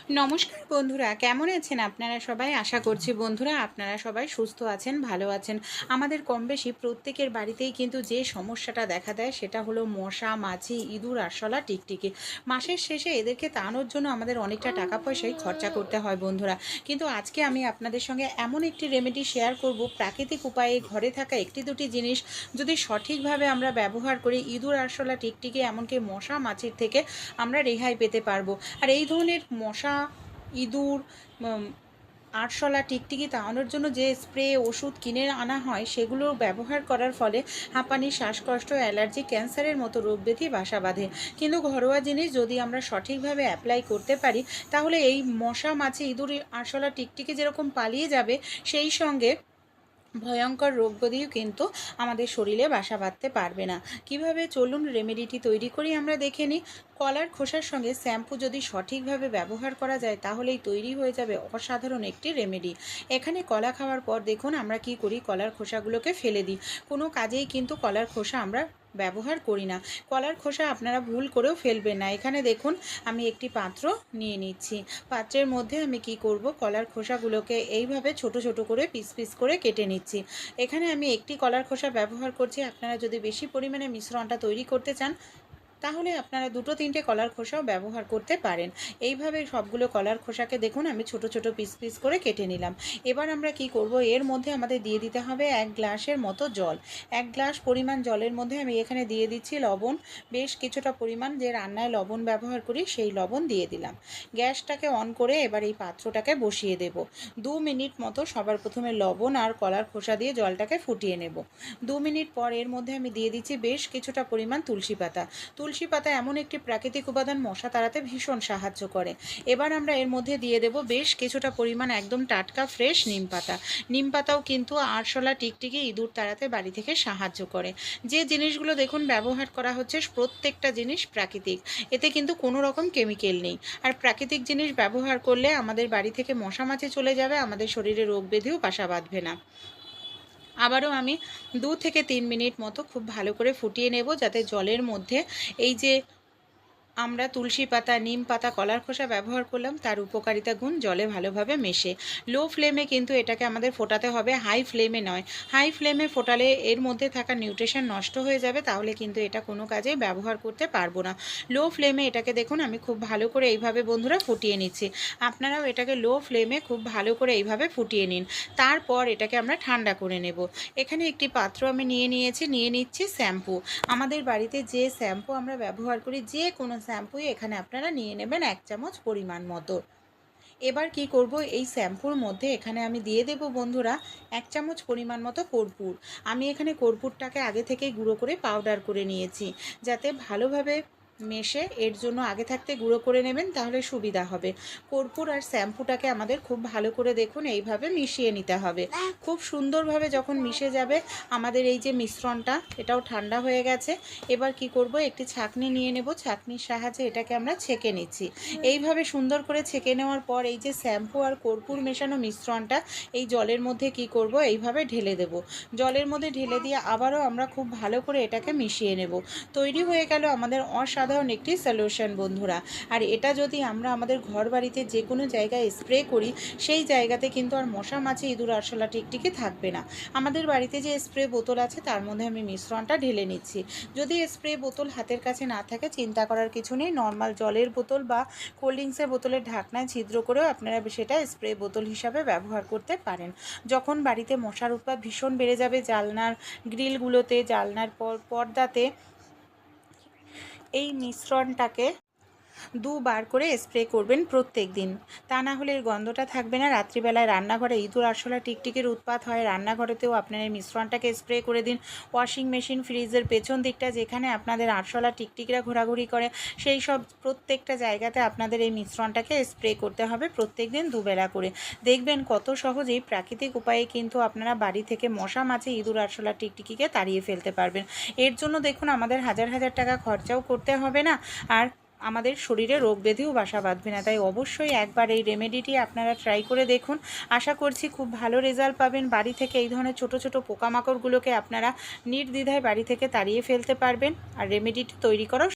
নমস্কার বন্ধুরা, কেমন আছেন আপনারা সবাই? আশা করছি বন্ধুরা আপনারা সবাই সুস্থ আছেন, ভালো আছেন। আমাদের কম বেশি প্রত্যেকের বাড়িতেই কিন্তু যে সমস্যাটা দেখা দেয় সেটা হলো মশা, মাছি, ইঁদুর, আরশোলা, টিকটিকি। মাসের শেষে এদেরকে তাড়ানোর জন্য আমাদের অনেকটা টাকা পয়সাই খরচা করতে হয় বন্ধুরা। কিন্তু আজকে আমি আপনাদের সঙ্গে এমন একটি রেমেডি শেয়ার করব, প্রাকৃতিক উপায়ে ঘরে থাকা একটি দুটি জিনিস যদি সঠিকভাবে আমরা ব্যবহার করি, ইঁদুর, আরশোলা, টিকটিকি এমনকি মশা মাছির থেকে আমরা রেহাই পেতে পারবো। আর এই ধরনের মশা, ইঁদুর, আরশোলা, টিকটিকি তাড়ানোর জন্য যে স্প্রে ওষুধ কিনে আনা হয় সেগুলো ব্যবহার করার ফলে হাঁপানি, শ্বাসকষ্ট, অ্যালার্জি, ক্যান্সারের মতো রোগ ব্যাধি বাসা বাঁধে। কিন্তু ঘরোয়া জিনিস যদি আমরা সঠিকভাবে অ্যাপ্লাই করতে পারি তাহলে এই মশা, মাছি, ইঁদুর, আরশোলা, টিকটিকি যেরকম পালিয়ে যাবে, সেই সঙ্গে ভয়ঙ্কর রোগ ব্যাধিও কিন্তু আমাদের শরীরে বাসা বাঁধতে পারবে না। কিভাবে, চলুন রেমেডিটি তৈরি করি আমরা দেখে নিই। কলার খোসার সঙ্গে শ্যাম্পু যদি সঠিকভাবে ব্যবহার করা যায় তাহলেই তৈরি হয়ে যাবে অসাধারণ একটি রেমেডি। এখানে কলা খাওয়ার পর দেখুন আমরা কি করি, কলার খোসাগুলোকে ফেলে দিই। কোনো কাজেই কিন্তু কলার খোসা আমরা ব্যবহার করি না। কলার খোসা আপনারা ভুল করেও ফেলবেন না। এখানে দেখুন আমি একটি পাত্র নিয়ে নিচ্ছি। পাত্রের মধ্যে আমি কি করব, কলার খোসাগুলোকে এইভাবে ছোট ছোট করে পিস পিস করে কেটে নিচ্ছি। এখানে আমি একটি কলার খোসা ব্যবহার করছি। আপনারা যদি বেশি পরিমাণে মিশ্রণটা তৈরি করতে চান তাহলে আপনারা দুটো তিনটে কলার খোসাও ব্যবহার করতে পারেন। এইভাবে সবগুলো কলার খোসাকে দেখুন আমি ছোট ছোট পিস পিস করে কেটে নিলাম। এবার আমরা কি করব, এর মধ্যে আমাদের দিয়ে দিতে হবে 1 গ্লাসের মতো জল। 1 গ্লাস পরিমাণ জলের মধ্যে আমি এখানে দিয়ে দিচ্ছি লবণ। বেশ কিছুটা পরিমাণ, যে রান্নায় লবণ ব্যবহার করি সেই লবণ দিয়ে দিলাম। গ্যাসটাকে অন করে এবার এই পাত্রটাকে বসিয়ে দেব। 2 মিনিট মতো সবার প্রথমে লবণ আর কলার খোসা দিয়ে জলটাকে ফুটিয়ে নেব। 2 মিনিট পর এর মধ্যে আমি দিয়ে দিচ্ছি বেশ কিছুটা পরিমাণ তুলসী পাতা। তুলসী পাতা এমন একটি প্রাকৃতিক উপাদান, মশা তাড়াতে ভীষণ সাহায্য করে। এবার আমরা এর মধ্যে দিয়ে দেব বেশ কিছুটা পরিমাণ একদম টাটকা ফ্রেশ নিম পাতা। নিম পাতাও কিন্তু আরশোলা, টিকটিকি, ইঁদুর তাড়াতে বাড়ি থেকে সাহায্য করে। যে জিনিসগুলো দেখুন ব্যবহার করা হচ্ছে প্রত্যেকটা জিনিস প্রাকৃতিক, এতে কিন্তু কোনো রকম কেমিক্যাল নেই। আর প্রাকৃতিক জিনিস ব্যবহার করলে আমাদের বাড়ি থেকে মশা মাছি চলে যাবে, আমাদের শরীরে রোগ ব্যাধিও বাসা বাঁধবে না। আবারও আমি 2 থেকে 3 মিনিট মতো খুব ভালো করে ফুটিয়ে নেব, যাতে জলের মধ্যে এই যে আমরা তুলসী পাতা, নিম পাতা, কলার খোসা ব্যবহার করলাম তার উপকারিতা গুণ জলে ভালোভাবে মেশে। লো ফ্লেমে কিন্তু এটাকে আমাদের ফোটাতে হবে, হাই ফ্লেমে নয়। হাই ফ্লেমে ফোটালে এর মধ্যে থাকা নিউট্রিশন নষ্ট হয়ে যাবে, তাহলে কিন্তু এটা কোনো কাজেই ব্যবহার করতে পারবো না। লো ফ্লেমে এটাকে দেখুন আমি খুব ভালো করে এইভাবে বন্ধুরা ফুটিয়ে নিচ্ছি। আপনারাও এটাকে লো ফ্লেমে খুব ভালো করে এইভাবে ফুটিয়ে নিন। তারপর এটাকে আমরা ঠান্ডা করে নেব। এখানে একটি পাত্র আমি নিয়ে নিচ্ছি শ্যাম্পু। আমাদের বাড়িতে যে শ্যাম্পু আমরা ব্যবহার করি, যে কোনো শ্যাম্পুই এখানে আপনারা নিয়ে নেবেন 1 চামচ পরিমাণ মতো। এবার কি করব, এই শ্যাম্পুর মধ্যে এখানে আমি দিয়ে দেব বন্ধুরা 1 চামচ পরিমাণ মতো কর্পূর। আমি এখানে কর্পূরটাকে আগে থেকেই গুঁড়ো করে পাউডার করে নিয়েছি, যাতে ভালোভাবে মেশে, এর জন্য আগে থাকতে গুঁড়ো করে নেবেন, তাহলে সুবিধা হবে। কর্পূর আর শ্যাম্পুটাকে আমাদের খুব ভালো করে দেখুন এইভাবে মিশিয়ে নিতে হবে। খুব সুন্দরভাবে যখন মিশে যাবে আমাদের এই যে মিশ্রণটা, এটাও ঠান্ডা হয়ে গেছে। এবার কি করব, একটি ছাঁকনি নিয়ে নেব, ছাঁকনির সাহায্যে এটাকে আমরা ছেঁকে নিচ্ছি। এইভাবে সুন্দর করে ছেঁকে নেওয়ার পর এই যে শ্যাম্পু আর কর্পূর মেশানো মিশ্রণটা এই জলের মধ্যে কি করব, এইভাবে ঢেলে দেব। জলের মধ্যে ঢেলে দিয়ে আবারও আমরা খুব ভালো করে এটাকে মিশিয়ে নেব। তৈরি হয়ে গেল আমাদের অসাধারণ একটি সলিউশন বন্ধুরা। আর এটা যদি আমরা আমাদের ঘর বাড়িতে যে কোনো জায়গায় স্প্রে করি, সেই জায়গাতে কিন্তু আর মশা, মাছি, ইঁদুর, আরশোলা, টিকটিকি থাকবে না। আমাদের বাড়িতে যে স্প্রে বোতল আছে তার মধ্যে আমি মিশ্রণটা ঢেলে নিচ্ছি। যদি স্প্রে বোতল হাতের কাছে না থাকে চিন্তা করার কিছু নেই, নর্মাল জলের বোতল বা কোল্ড ড্রিঙ্কসের বোতলের ঢাকনায় ছিদ্র করেও আপনারা সেটা স্প্রে বোতল হিসাবে ব্যবহার করতে পারেন। যখন বাড়িতে মশার উৎপাত ভীষণ বেড়ে যাবে, জানলার গ্রিলগুলোতে, জানলার পর্দাতে এই মিশ্রণটাকে 2 বার করে স্প্রে করবেন প্রত্যেক দিন। তা না হলে এর গন্ধটা থাকবে না। রাত্রিবেলায় রান্নাঘরে ইঁদুর, আরশোলা, টিকটিকির উৎপাত হয়, রান্নাঘরেতেও আপনারা এই মিশ্রণটাকে স্প্রে করে দিন। ওয়াশিং মেশিন, ফ্রিজের পেছন দিকটা যেখানে আপনাদের আরশোলা, টিকটিকিরা ঘোরাঘুরি করে, সেই সব প্রত্যেকটা জায়গাতে আপনাদের এই মিশ্রণটাকে স্প্রে করতে হবে প্রত্যেক দিন 2 বেলা করে। দেখবেন কত সহজেই প্রাকৃতিক উপায়ে কিন্তু আপনারা বাড়ি থেকে মশা, মাছি, ইঁদুর, আরশোলা, টিকটিকিকে তাড়িয়ে ফেলতে পারবেন। এর জন্য দেখুন আমাদের হাজার হাজার টাকা খরচাও করতে হবে না, আর আমাদের শরীরে রোগ ব্যাধিও বাসা বাঁধবে না। তাই অবশ্যই একবার এই রেমেডিটি আপনারা ট্রাই করে দেখুন। আশা করছি খুব ভালো রেজাল্ট পাবেন। বাড়ি থেকে এই ধরনের ছোট ছোট পোকামাকড়গুলোকে আপনারা নির্দ্বিধায় বাড়ি থেকে তাড়িয়ে ফেলতে পারবেন। আর রেমেডিটি তৈরি করা